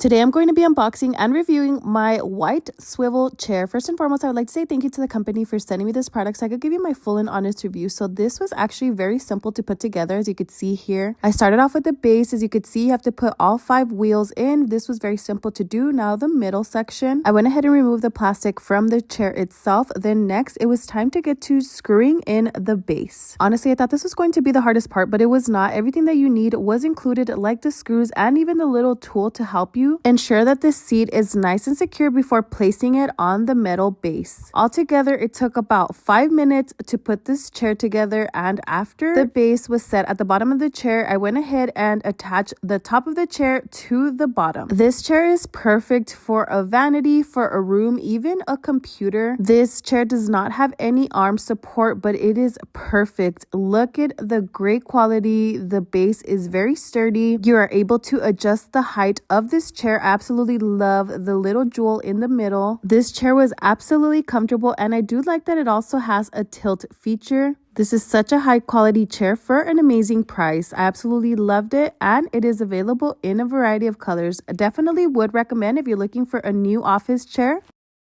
Today I'm going to be unboxing and reviewing my white swivel chair. First and foremost, I would like to say thank you to the company for sending me this product so I could give you my full and honest review. So this was actually very simple to put together, as you could see here. I started off with the base. As you could see, you have to put all 5 wheels in. This was very simple to do. Now the middle section, I went ahead and removed the plastic from the chair itself. Then next, it was time to get to screwing in the base. Honestly, I thought this was going to be the hardest part, but it was not. Everything that you need was included, like the screws and even the little tool to help you ensure that the seat is nice and secure before placing it on the metal base. Altogether, it took about 5 minutes to put this chair together, and after the base was set at the bottom of the chair, I went ahead and attached the top of the chair to the bottom. This chair is perfect for a vanity, for a room, even a computer. This chair does not have any arm support, but it is perfect. Look at the great quality. The base is very sturdy. You are able to adjust the height of this chair. I absolutely love the little jewel in the middle. This chair was absolutely comfortable, and I do like that it also has a tilt feature. This is such a high quality chair for an amazing price. I absolutely loved it, and it is available in a variety of colors. I definitely would recommend if you're looking for a new office chair.